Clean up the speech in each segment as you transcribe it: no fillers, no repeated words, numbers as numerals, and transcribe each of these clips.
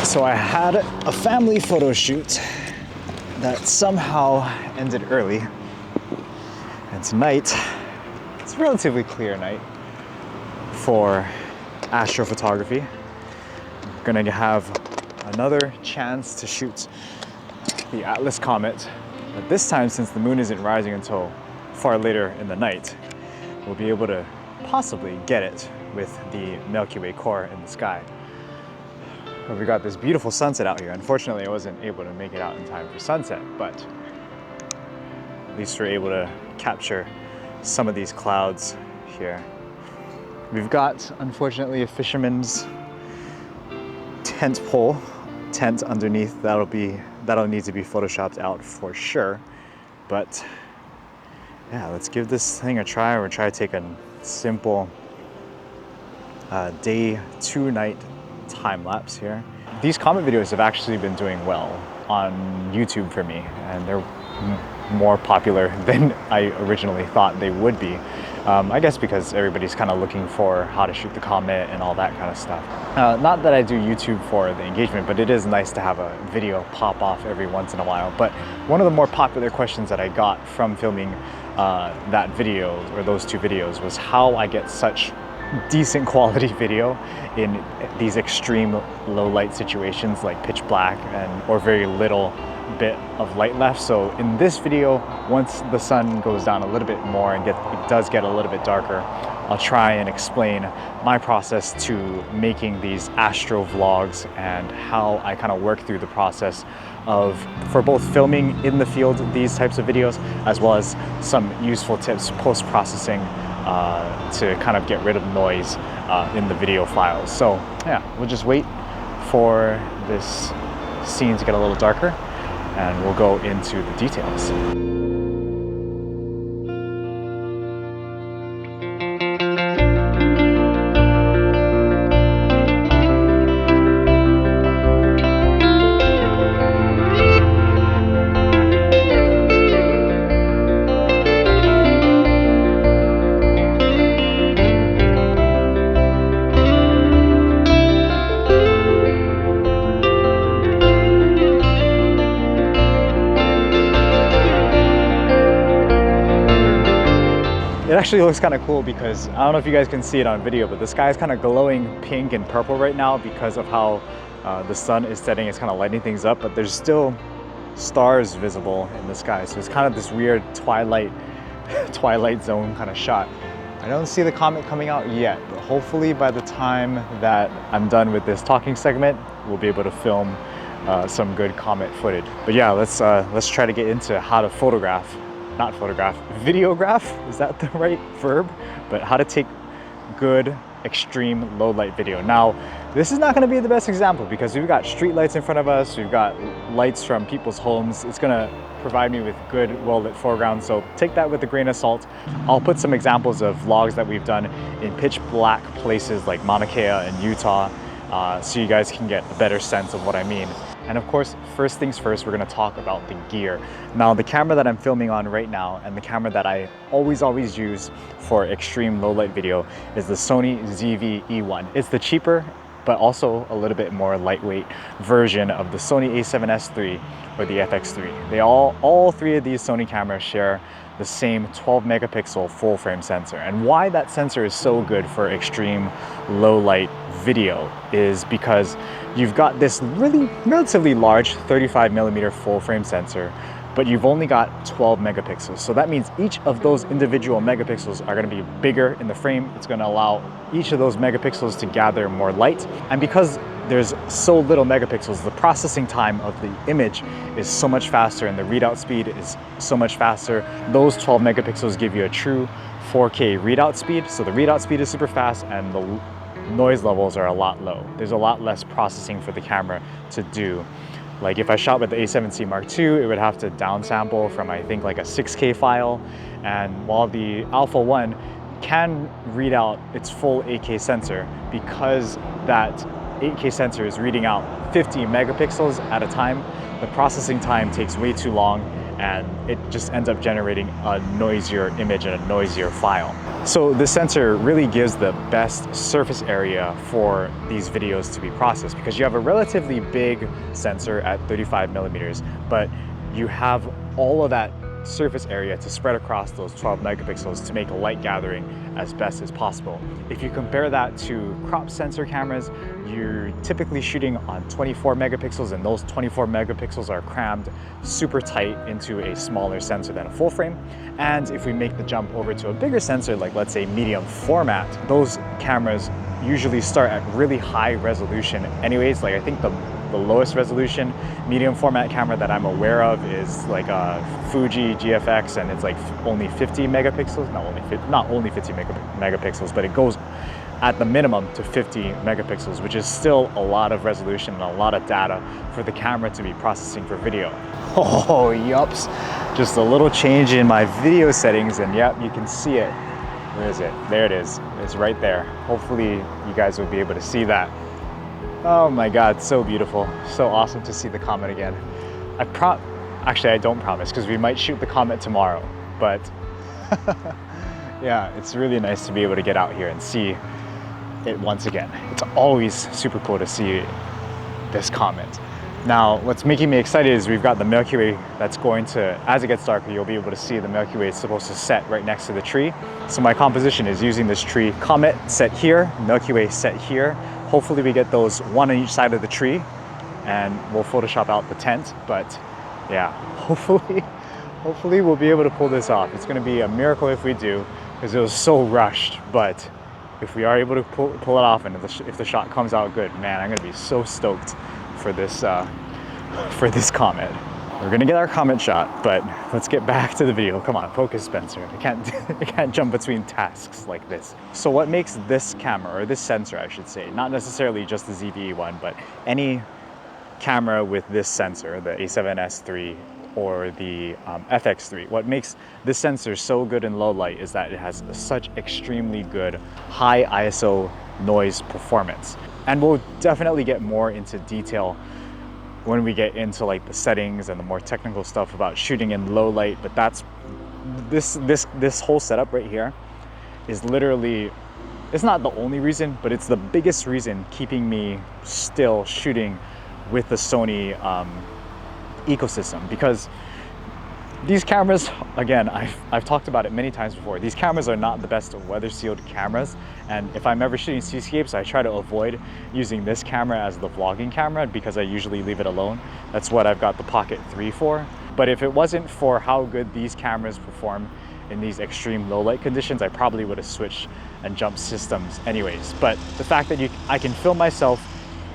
So I had a family photo shoot that somehow ended early. And tonight, it's a relatively clear night for astrophotography. I'm gonna have another chance to shoot the Atlas comet, but this time, since the moon isn't rising until far later in the night, we'll be able to possibly get it with the Milky Way core in the sky. But we got this beautiful sunset out here. Unfortunately, I wasn't able to make it out in time for sunset, but at least we're able to capture some of these clouds here. We've got, unfortunately, a fisherman's tent underneath. That'll need to be photoshopped out for sure. But yeah, let's give this thing a try. We'll try to take a simple day, 2-night time lapse here. These comet videos have actually been doing well on YouTube for me, and they're more popular than I originally thought they would be. I guess because everybody's kind of looking for how to shoot the comet and all that kind of stuff. Not that I do YouTube for the engagement, but it is nice to have a video pop off every once in a while. But one of the more popular questions that I got from filming that video, or those 2 videos, was how I get such decent quality video in these extreme low light situations like pitch black or very little bit of light left. So in this video, once the sun goes down a little bit more and it does get a little bit darker, I'll try and explain my process to making these Astro-Vlogs and how I kind of work through the process for both filming in the field these types of videos, as well as some useful tips post-processing to kind of get rid of noise in the video files. So yeah, we'll just wait for this scene to get a little darker and we'll go into the details. It actually looks kind of cool because I don't know if you guys can see it on video, but the sky is kind of glowing pink and purple right now because of how the sun is setting. It's kind of lighting things up, but there's still stars visible in the sky. So it's kind of this weird twilight zone kind of shot. I don't see the comet coming out yet, but hopefully by the time that I'm done with this talking segment, we'll be able to film some good comet footage. But yeah, let's try to get into how to videograph, is that the right verb? But how to take good extreme low light video. Now, this is not going to be the best example because we've got street lights in front of us, we've got lights from people's homes. It's going to provide me with good well lit foreground, so take that with a grain of salt. I'll put some examples of vlogs that we've done in pitch black places like Mauna Kea and Utah, so you guys can get a better sense of what I mean. And of course, first things first, we're gonna talk about the gear. Now, the camera that I'm filming on right now and the camera that I always use for extreme low light video is the Sony ZV-E1. It's the cheaper, but also a little bit more lightweight version of the Sony a7S III or the FX3. All 3 of these Sony cameras share the same 12 megapixel full frame sensor. And why that sensor is so good for extreme low light video is because you've got this relatively large 35 millimeter full frame sensor, but you've only got 12 megapixels. So that means each of those individual megapixels are going to be bigger in the frame. It's going to allow each of those megapixels to gather more light. And because there's so little megapixels, the processing time of the image is so much faster and the readout speed is so much faster. Those 12 megapixels give you a true 4K readout speed. So the readout speed is super fast and the noise levels are a lot low. There's a lot less processing for the camera to do. Like if I shot with the A7C Mark II, it would have to downsample from I think like a 6K file. And while the Alpha 1 can read out its full 8K sensor, because that 8K sensor is reading out 50 megapixels at a time, the processing time takes way too long and it just ends up generating a noisier image and a noisier file. So this sensor really gives the best surface area for these videos to be processed, because you have a relatively big sensor at 35 millimeters, but you have all of that surface area to spread across those 12 megapixels to make light gathering as best as possible. If you compare that to crop sensor cameras, you're typically shooting on 24 megapixels, and those 24 megapixels are crammed super tight into a smaller sensor than a full frame. And if we make the jump over to a bigger sensor, like let's say medium format, those cameras usually start at really high resolution anyways. Like I think the lowest resolution medium format camera that I'm aware of is like a Fuji GFX, and it's like only 50 megapixels, not only 50 megapixels, but it goes at the minimum to 50 megapixels, which is still a lot of resolution and a lot of data for the camera to be processing for video. Oh, yups. Just a little change in my video settings, and yep, you can see it. Where is it? There it is. It's right there. Hopefully you guys will be able to see that. Oh my God, so beautiful. So awesome to see the comet again. Actually, I don't promise, because we might shoot the comet tomorrow, but yeah, it's really nice to be able to get out here and see it once again. It's always super cool to see this comet. Now, what's making me excited is we've got the Milky Way that's going to, as it gets darker, you'll be able to see the Milky Way is supposed to set right next to the tree. So my composition is using this tree, comet set here, Milky Way set here. Hopefully we get those one on each side of the tree, and we'll Photoshop out the tent. But yeah, hopefully we'll be able to pull this off. It's gonna be a miracle if we do, because it was so rushed. But if we are able to pull it off, and if the shot comes out good, man, I'm gonna be so stoked for this comet. We're gonna get our comet shot, but let's get back to the video. Come on, focus, Spencer. I can't jump between tasks like this. So what makes this camera, or this sensor I should say, not necessarily just the ZV-E1, but any camera with this sensor, the A7S III or the FX3, what makes this sensor so good in low light is that it has such extremely good high ISO noise performance. And we'll definitely get more into detail when we get into like the settings and the more technical stuff about shooting in low light. But that's this whole setup right here is literally, it's not the only reason, but it's the biggest reason keeping me still shooting with the Sony ecosystem. Because these cameras, again, I've talked about it many times before, these cameras are not the best weather sealed cameras, and if I'm ever shooting seascapes, I try to avoid using this camera as the vlogging camera, because I usually leave it alone. That's what I've got the Pocket 3 for. But if it wasn't for how good these cameras perform in these extreme low light conditions, I probably would have switched and jumped systems anyways. But the fact that I can film myself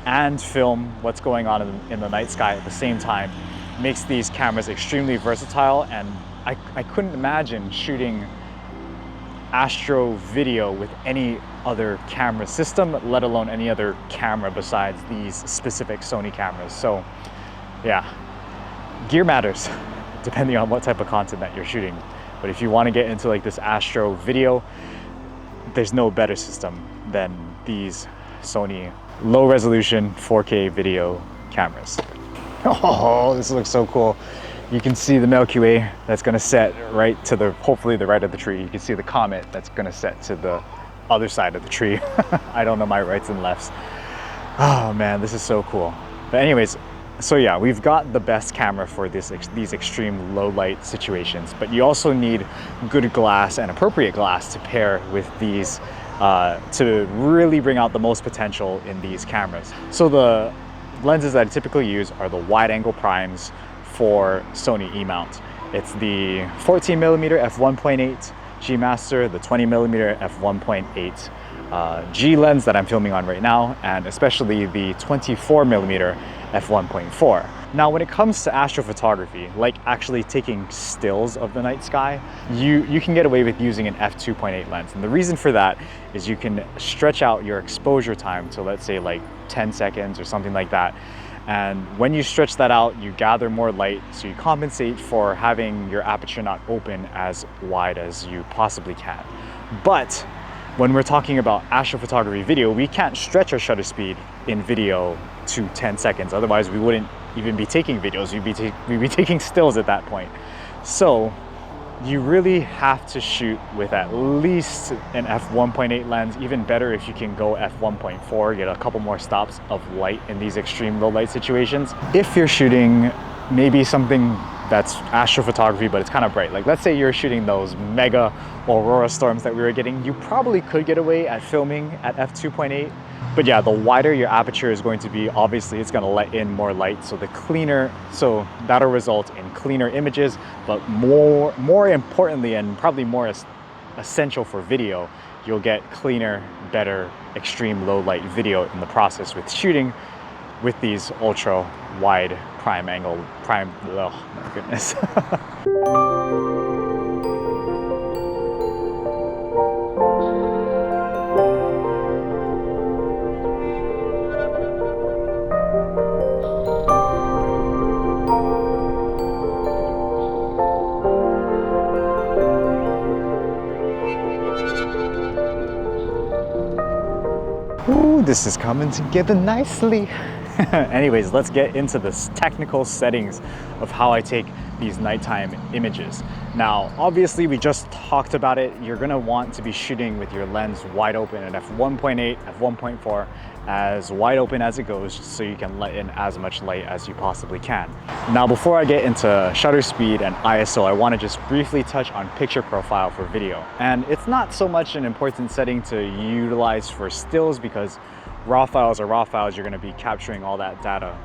and film what's going on in the night sky at the same time makes these cameras extremely versatile. And I couldn't imagine shooting Astro video with any other camera system, let alone any other camera besides these specific Sony cameras. So yeah, gear matters depending on what type of content that you're shooting. But if you want to get into like this Astro video, there's no better system than these Sony low resolution 4K video cameras. Oh, this looks so cool. You can see the Milky Way that's gonna set right to the, hopefully the right of the tree. You can see the comet that's gonna set to the other side of the tree. I don't know my rights and lefts. Oh man, this is so cool. But anyways, so yeah, we've got the best camera for these extreme low light situations, but you also need good glass and appropriate glass to pair with these to really bring out the most potential in these cameras. So the lenses that I typically use are the wide angle primes for Sony E-mount. It's the 14mm f1.8 G Master, the 20mm f1.8 G lens that I'm filming on right now, and especially the 24mm f1.4. Now, when it comes to astrophotography, like actually taking stills of the night sky, you can get away with using an f2.8 lens. And the reason for that is you can stretch out your exposure time to, let's say, like 10 seconds or something like that. And when you stretch that out, you gather more light, so you compensate for having your aperture not open as wide as you possibly can. But when we're talking about astrophotography video, we can't stretch our shutter speed in video to 10 seconds. Otherwise, we wouldn't even be taking videos. We'd be taking stills at that point. So you really have to shoot with at least an f1.8 lens, even better if you can go f1.4, get a couple more stops of light in these extreme low light situations. If you're shooting maybe something that's astrophotography, but it's kind of bright, like let's say you're shooting those mega aurora storms that we were getting, you probably could get away at filming at f2.8. But yeah, the wider your aperture is going to be, obviously it's going to let in more light, so the cleaner, so that'll result in cleaner images. But more importantly, and probably more essential for video, you'll get cleaner, better, extreme low light video in the process with shooting with these ultra wide prime angle, oh my goodness. Ooh, this is coming together nicely. Anyways, let's get into the technical settings of how I take these nighttime images. Now, obviously we just talked about it. You're gonna want to be shooting with your lens wide open at f1.8, f1.4, as wide open as it goes, so you can let in as much light as you possibly can. Now, before I get into shutter speed and ISO, I want to just briefly touch on picture profile for video. And it's not so much an important setting to utilize for stills, because raw files are raw files. You're going to be capturing all that data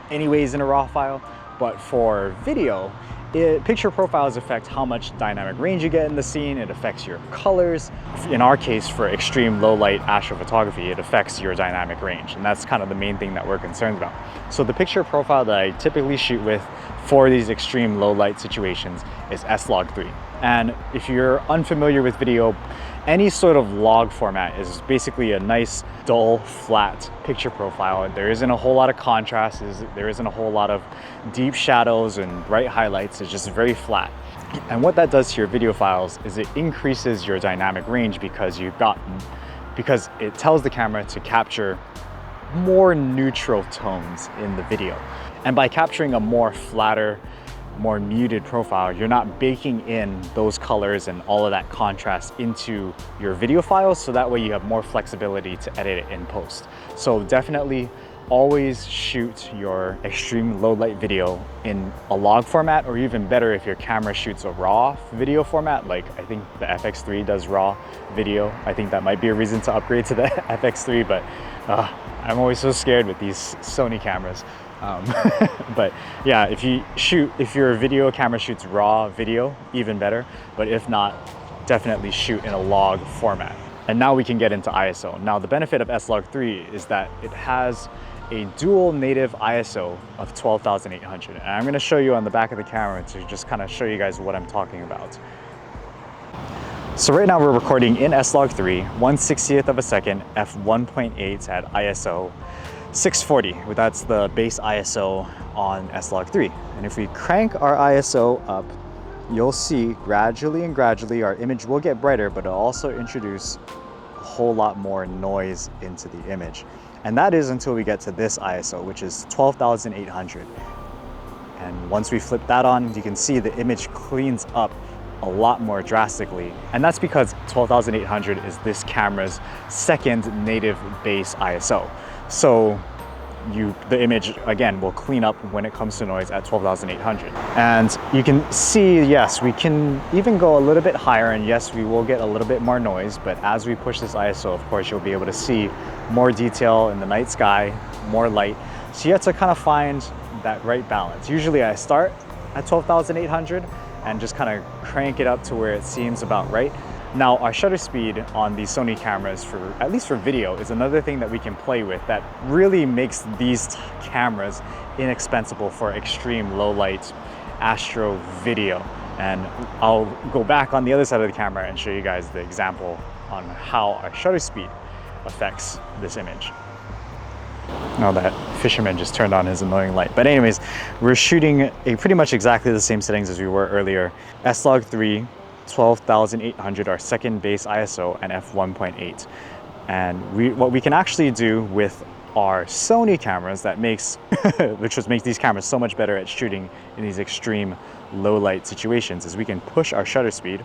anyways in a raw file. But for video, picture profiles affect how much dynamic range you get in the scene. It affects your colors. In our case, for extreme low light astrophotography, it affects your dynamic range. And that's kind of the main thing that we're concerned about. So the picture profile that I typically shoot with for these extreme low light situations is S-Log3. And if you're unfamiliar with video, any sort of log format is basically a nice, dull, flat picture profile. There isn't a whole lot of contrast, there isn't a whole lot of deep shadows and bright highlights. It's just very flat. And what that does to your video files is it increases your dynamic range, because it tells the camera to capture more neutral tones in the video. And by capturing a more flatter, more muted profile, you're not baking in those colors and all of that contrast into your video files, so that way you have more flexibility to edit it in post. So definitely always shoot your extreme low light video in a log format, or even better if your camera shoots a raw video format, like I think the FX3 does raw video. I think that might be a reason to upgrade to the FX3, but I'm always so scared with these Sony cameras. But yeah, if your video camera shoots raw video, even better. But if not, definitely shoot in a log format. And now we can get into ISO. Now, the benefit of S-Log3 is that it has a dual native ISO of 12,800. And I'm gonna show you on the back of the camera to just kind of show you guys what I'm talking about. So right now we're recording in S-Log3, 1/60th of a second, f1.8 at ISO 640. That's the base ISO on S-Log3. And if we crank our ISO up, you'll see gradually our image will get brighter, but it'll also introduce a whole lot more noise into the image. And that is until we get to this ISO, which is 12,800. And once we flip that on, you can see the image cleans up a lot more drastically. And that's because 12,800 is this camera's second native base ISO. So the image, again, will clean up when it comes to noise at 12,800. And you can see, yes, we can even go a little bit higher, and yes, we will get a little bit more noise, but as we push this ISO, of course, you'll be able to see more detail in the night sky, more light. So you have to kind of find that right balance. Usually I start at 12,800 and just kind of crank it up to where it seems about right. Now, our shutter speed on these Sony cameras, at least for video, is another thing that we can play with that really makes these cameras inexpensive for extreme low light astro video. And I'll go back on the other side of the camera and show you guys the example on how our shutter speed affects this image. Now that fisherman just turned on his annoying light. But anyways, we're shooting pretty much exactly the same settings as we were earlier. S-Log3, 12,800, our second base ISO, and f1.8. And what we can actually do with our Sony cameras that makes which makes these cameras so much better at shooting in these extreme low light situations is we can push our shutter speed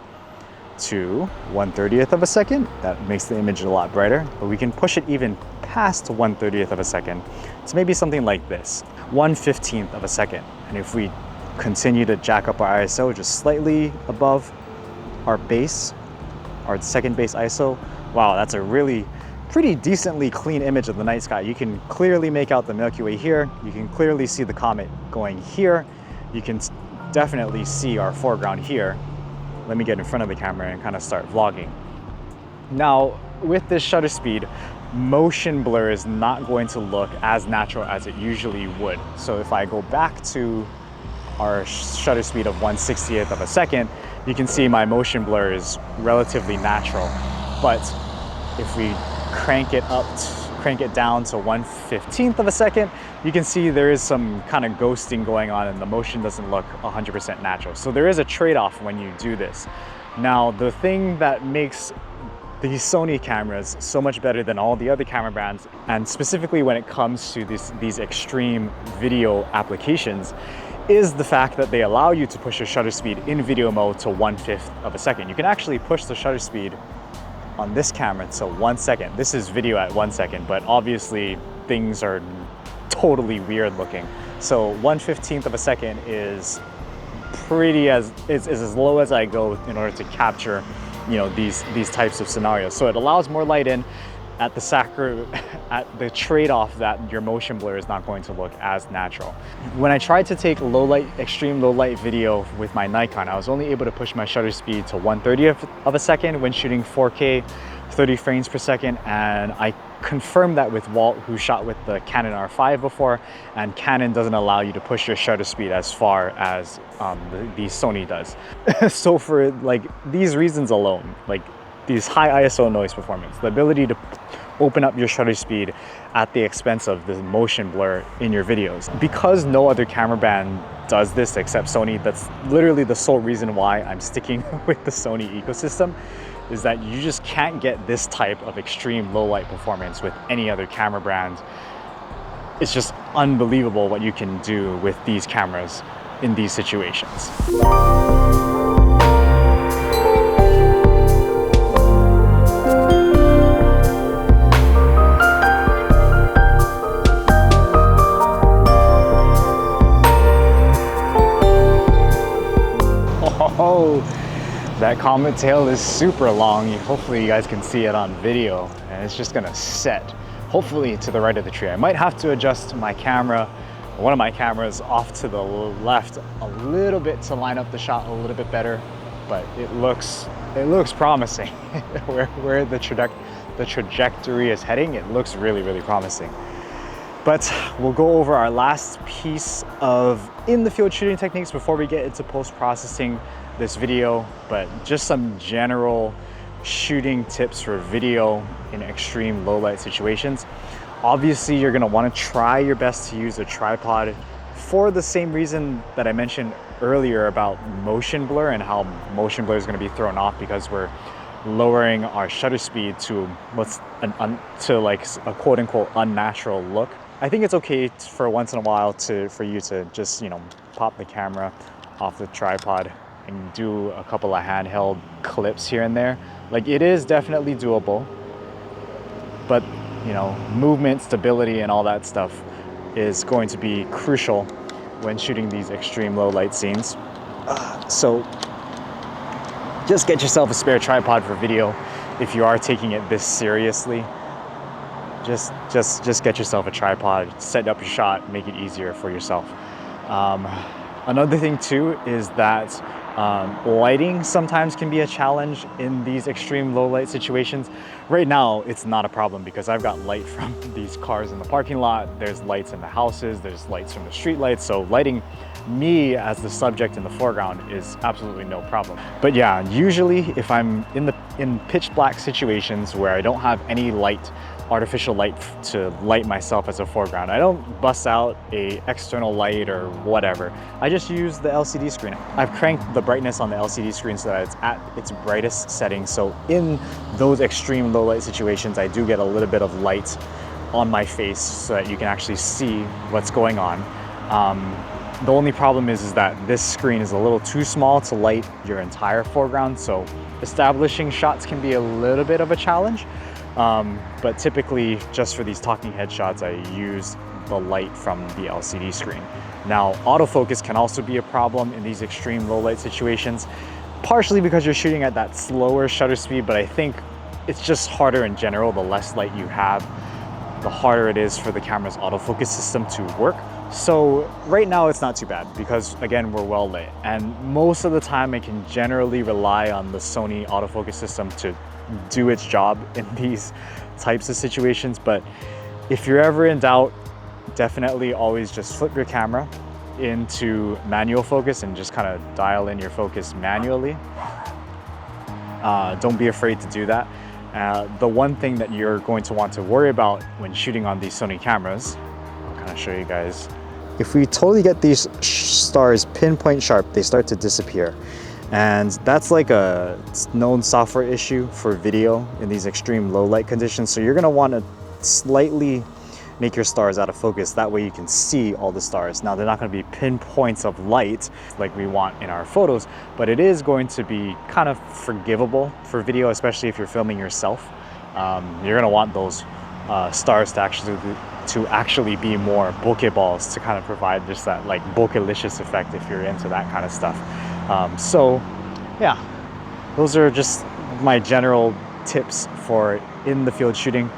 to 1/30th of a second. That makes the image a lot brighter, but we can push it even past 1/30th of a second. It's maybe something like this, 1/15th of a second. And if we continue to jack up our ISO just slightly above our base, our second base ISO, wow, that's a really pretty decently clean image of the night sky. You can clearly make out the Milky Way here. You can clearly see the comet going here. You can definitely see our foreground here. Let me get in front of the camera and kind of start vlogging. Now, with this shutter speed, motion blur is not going to look as natural as it usually would. So if I go back to our shutter speed of 1/60th of a second, you can see my motion blur is relatively natural. But if we crank it down to 1/15th of a second, you can see there is some kind of ghosting going on and the motion doesn't look 100% natural. So there is a trade-off when you do this. Now, the thing that makes these Sony cameras so much better than all the other camera brands, and specifically when it comes to these extreme video applications, is the fact that they allow you to push your shutter speed in video mode to 1/5 of a second. You can actually push the shutter speed on this camera to 1 second. This is video at 1 second, but obviously things are totally weird looking. So 1/15th of a second is as low as I go in order to capture, you know, these types of scenarios. So it allows more light in at the trade-off that your motion blur is not going to look as natural. When I tried to take extreme low light video with my Nikon, I was only able to push my shutter speed to 1/30th of a second when shooting 4K 30 frames per second, and I confirmed that with Walt, who shot with the Canon R5 before, and Canon doesn't allow you to push your shutter speed as far as the Sony does. So for like these reasons alone, like these high ISO noise performance, the ability to open up your shutter speed at the expense of the motion blur in your videos. Because no other camera brand does this except Sony, that's literally the sole reason why I'm sticking with the Sony ecosystem, is that you just can't get this type of extreme low light performance with any other camera brand. It's just unbelievable what you can do with these cameras in these situations. Oh, that comet tail is super long. Hopefully you guys can see it on video, and it's just gonna set, hopefully to the right of the tree. I might have to adjust my camera, one of my cameras, off to the left a little bit to line up the shot a little bit better, but it looks promising. where the trajectory is heading, it looks really, really promising. But we'll go over our last piece of in-the-field shooting techniques before we get into post-processing this video, but just some general shooting tips for video in extreme low light situations. Obviously, you're gonna wanna try your best to use a tripod for the same reason that I mentioned earlier about motion blur and how motion blur is gonna be thrown off because we're lowering our shutter speed to like a quote-unquote unnatural look. I think it's okay for once in a while for you to just, you know, pop the camera off the tripod and do a couple of handheld clips here and there. Like, it is definitely doable, but you know, movement, stability, and all that stuff is going to be crucial when shooting these extreme low light scenes. So just get yourself a spare tripod for video if you are taking it this seriously. Just get yourself a tripod, set up your shot, make it easier for yourself. Another thing too is that lighting sometimes can be a challenge in these extreme low light situations. Right now, it's not a problem because I've got light from these cars in the parking lot, there's lights in the houses, there's lights from the street lights, so lighting me as the subject in the foreground is absolutely no problem. But yeah, usually if I'm in pitch black situations where I don't have any light, artificial light to light myself as a foreground, I don't bust out a external light or whatever. I just use the LCD screen. I've cranked the brightness on the LCD screen so that it's at its brightest setting. So in those extreme low light situations, I do get a little bit of light on my face so that you can actually see what's going on. The only problem is that this screen is a little too small to light your entire foreground, so establishing shots can be a little bit of a challenge. But typically, just for these talking head shots, I use the light from the LCD screen. Now, autofocus can also be a problem in these extreme low light situations, partially because you're shooting at that slower shutter speed, but I think it's just harder in general. The less light you have, the harder it is for the camera's autofocus system to work. So right now it's not too bad because, again, we're well lit, and most of the time I can generally rely on the Sony autofocus system to do its job in these types of situations. But if you're ever in doubt, definitely always just flip your camera into manual focus and just kind of dial in your focus manually. Don't be afraid to do that. The one thing that you're going to want to worry about when shooting on these Sony cameras, I'll kind of show you guys. If we totally get these stars pinpoint sharp, they start to disappear. And that's like a known software issue for video in these extreme low light conditions. So you're gonna want to slightly make your stars out of focus. That way you can see all the stars. Now, they're not going to be pinpoints of light like we want in our photos, but it is going to be kind of forgivable for video, especially if you're filming yourself. You're going to want those stars to actually be more bokeh balls to kind of provide just that like bokeh-licious effect if you're into that kind of stuff. So yeah, those are just my general tips for in the field shooting.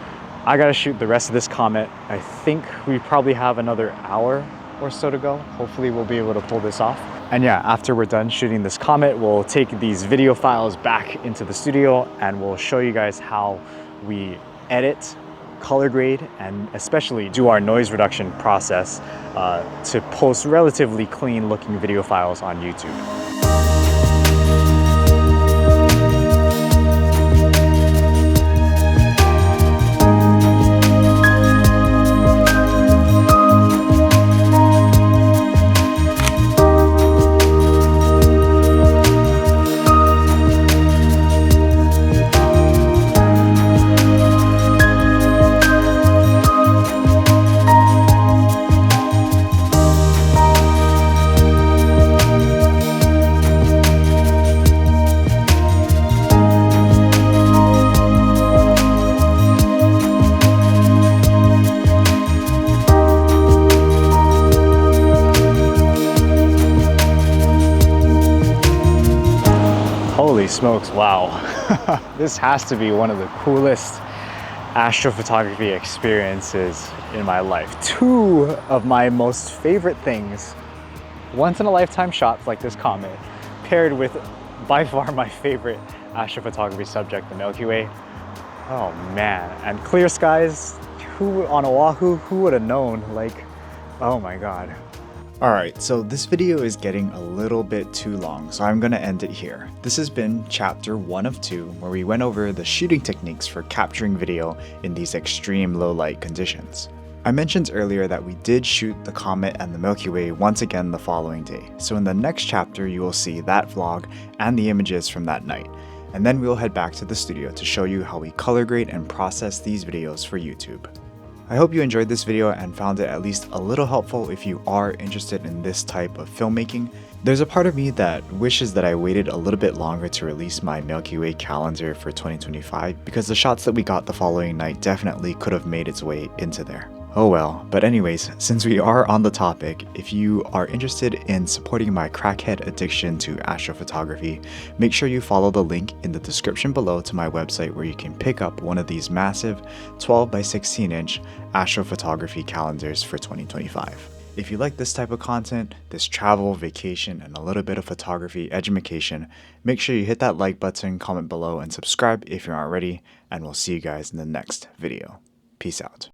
I gotta shoot the rest of this comet. I think we probably have another hour or so to go. Hopefully we'll be able to pull this off. And yeah, after we're done shooting this comet, we'll take these video files back into the studio and we'll show you guys how we edit, color grade, and especially do our noise reduction process to post relatively clean looking video files on YouTube. Holy smokes, wow. This has to be one of the coolest astrophotography experiences in my life. Two of my most favorite things, once in a lifetime shots like this comet, paired with by far my favorite astrophotography subject, the Milky Way. Oh man, and clear skies, who on Oahu, who would have known? Like, oh my God. Alright, so this video is getting a little bit too long, so I'm gonna end it here. This has been chapter 1 of 2, where we went over the shooting techniques for capturing video in these extreme low light conditions. I mentioned earlier that we did shoot the comet and the Milky Way once again the following day, so in the next chapter you will see that vlog and the images from that night, and then we'll head back to the studio to show you how we color grade and process these videos for YouTube. I hope you enjoyed this video and found it at least a little helpful if you are interested in this type of filmmaking. There's a part of me that wishes that I waited a little bit longer to release my Milky Way calendar for 2025 because the shots that we got the following night definitely could have made its way into there. Oh well, but anyways, since we are on the topic, if you are interested in supporting my crackhead addiction to astrophotography, make sure you follow the link in the description below to my website where you can pick up one of these massive 12 by 16 inch astrophotography calendars for 2025. If you like this type of content, this travel, vacation, and a little bit of photography edumacation, make sure you hit that like button, comment below, and subscribe if you're not already, and we'll see you guys in the next video. Peace out.